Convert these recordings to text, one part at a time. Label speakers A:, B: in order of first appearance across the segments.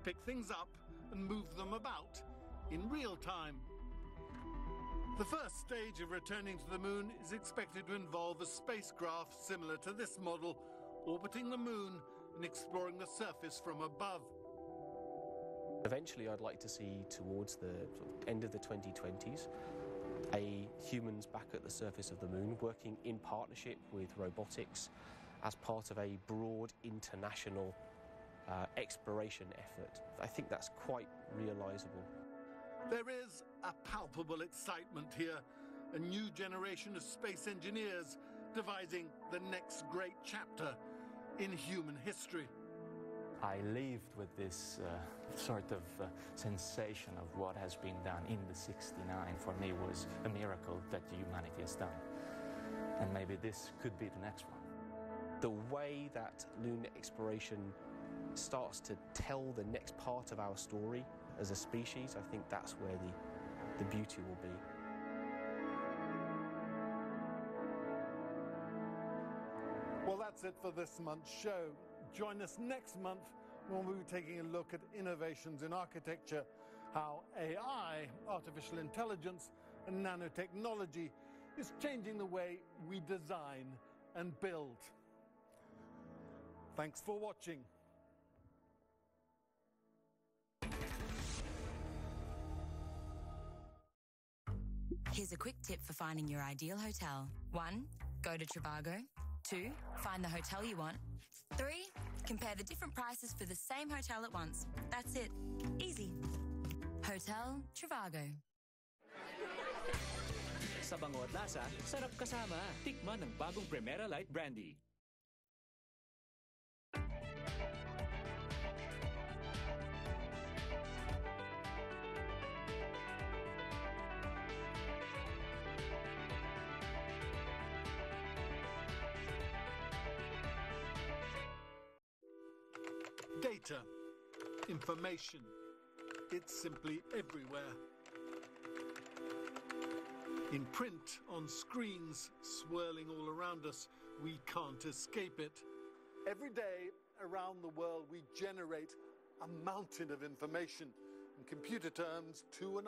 A: pick things up and move them about in real time. The first stage of returning to the moon is expected to involve a spacecraft similar to this model, orbiting the moon and exploring the surface from above.
B: Eventually, I'd like to see towards the end of the 2020s humans back at the surface of the moon, working in partnership with robotics as part of a broad international exploration effort. I think that's quite realisable.
A: There is a palpable excitement here, a new generation of space engineers devising the next great chapter in human history.
C: I lived with this sort of sensation of what has been done in the 69. For me, was a miracle that humanity has done. And maybe this could be the next one.
B: The way that lunar exploration starts to tell the next part of our story as a species, I think that's where the beauty will be.
A: Well, that's it for this month's show. Join us next month when we'll be taking a look at innovations in architecture, how AI, artificial intelligence, and nanotechnology is changing the way we design and build. Thanks for watching.
D: Here's a quick tip for finding your ideal hotel. 1, go to Trivago. 2, find the hotel you want. 3, compare the different prices for the same hotel at once. That's it. Easy. Hotel Trivago.
E: Sa bango at lasa, sarap kasama. Tikman ng bagong Primera Light Brandy.
A: Data, information, it's simply everywhere. In print, on screens, swirling all around us, we can't escape it. Every day around the world we generate a mountain of information. In computer terms, 2.5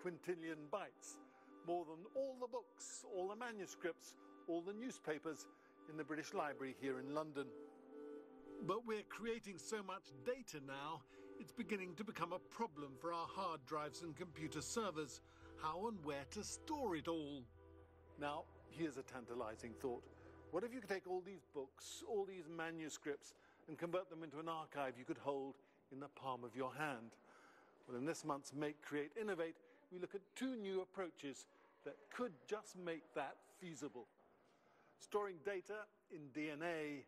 A: quintillion bytes. More than all the books, all the manuscripts, all the newspapers in the British Library here in London. But we're creating so much data now, it's beginning to become a problem for our hard drives and computer servers. How and where to store it all? Now, here's a tantalizing thought. What if you could take all these books, all these manuscripts, and convert them into an archive you could hold in the palm of your hand? Well, in this month's Make, Create, Innovate, we look at 2 new approaches that could just make that feasible. Storing data in DNA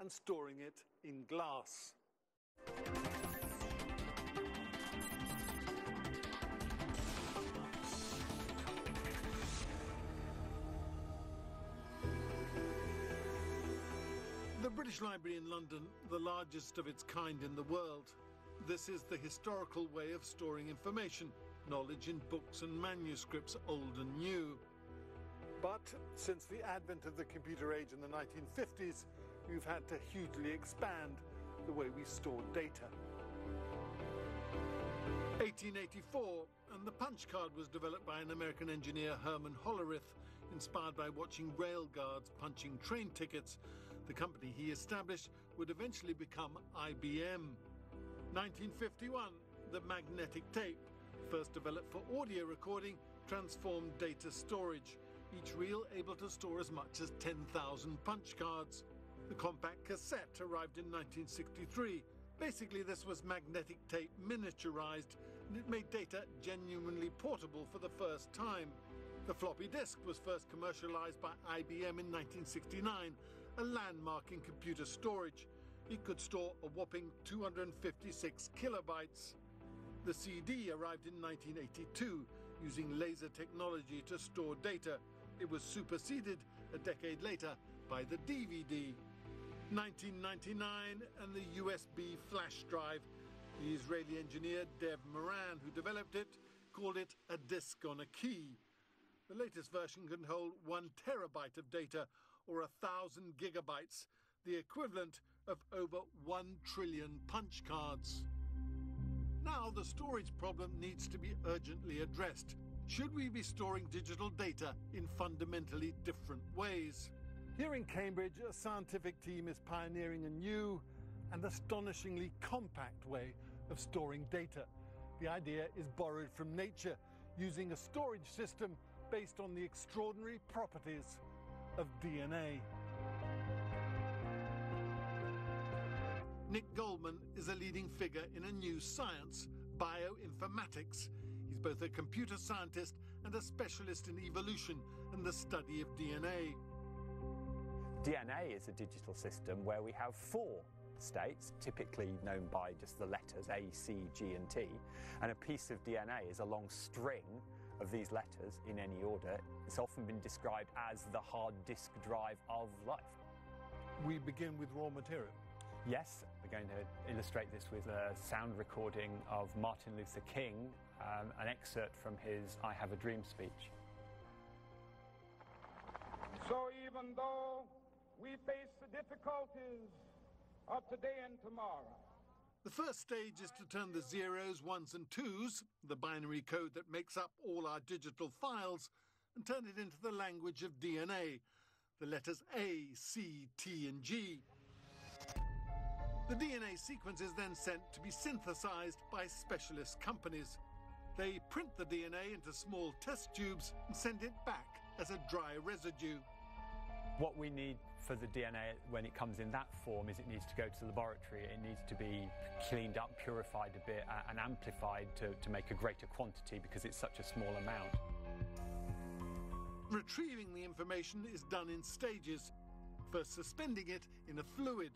A: and storing it in glass. The British Library in London, the largest of its kind in the world. This is the historical way of storing information, knowledge in books and manuscripts, old and new. But since the advent of the computer age in the 1950s, we've had to hugely expand the way we store data. 1884, and the punch card was developed by an American engineer, Herman Hollerith, inspired by watching rail guards punching train tickets. The company he established would eventually become IBM. 1951, the magnetic tape, first developed for audio recording, transformed data storage, each reel able to store as much as 10,000 punch cards. The compact cassette arrived in 1963. Basically, this was magnetic tape miniaturized, and it made data genuinely portable for the first time. The floppy disk was first commercialized by IBM in 1969, a landmark in computer storage. It could store a whopping 256 kilobytes. The CD arrived in 1982, using laser technology to store data. It was superseded a decade later by the DVD. 1999, and the USB flash drive. The Israeli engineer Dev Moran, who developed it, called it a disk on a key. The latest version can hold 1 terabyte of data, or 1,000 gigabytes, the equivalent of over 1 trillion punch cards. Now the storage problem needs to be urgently addressed. Should we be storing digital data in fundamentally different ways? Here in Cambridge, a scientific team is pioneering a new and astonishingly compact way of storing data. The idea is borrowed from nature, using a storage system based on the extraordinary properties of DNA. Nick Goldman is a leading figure in a new science, bioinformatics. He's both a computer scientist and a specialist in evolution and the study of DNA.
F: DNA is a digital system where we have 4 states, typically known by just the letters A, C, G and T, and a piece of DNA is a long string of these letters in any order. It's often been described as the hard disk drive of life.
A: We begin with raw material.
F: Yes, we're going to illustrate this with a sound recording of Martin Luther King, an excerpt from his I Have a Dream speech.
G: So even though we face the difficulties of today and tomorrow,
A: the first stage is to turn the zeros, ones and twos, the binary code that makes up all our digital files, and turn it into the language of DNA, the letters A, C, T and G. The DNA sequence is then sent to be synthesized by specialist companies. They print the DNA into small test tubes and send it back as a dry residue.
F: What we need for the DNA when it comes in that form is it needs to go to the laboratory. It needs to be cleaned up, purified a bit and amplified to make a greater quantity because it's such a small amount.
A: Retrieving the information is done in stages, first suspending it in a fluid.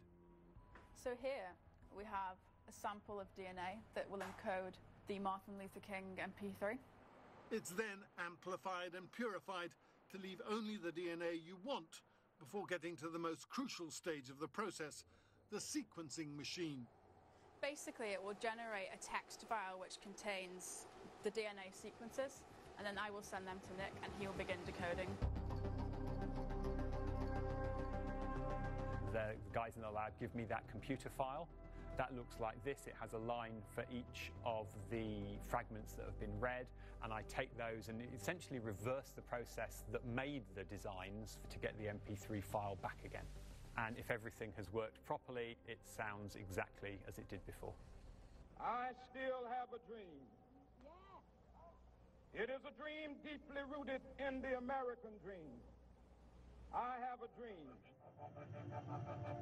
H: So here we have a sample of DNA that will encode the Martin Luther King MP3.
A: It's then amplified and purified to leave only the DNA you want before getting to the most crucial stage of the process, the sequencing machine.
H: Basically, it will generate a text file which contains the DNA sequences, and then I will send them to Nick and he will begin decoding.
F: The guys in the lab give me that computer file. That looks like this. It has a line for each of the fragments that have been read, and I take those and essentially reverse the process that made the designs to get the MP3 file back again. And if everything has worked properly, it sounds exactly as it did before.
G: I still have a dream. It is a dream deeply rooted in the American dream. I have a dream.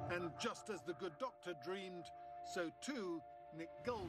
A: And just as the good doctor dreamed, so too Nick Goldman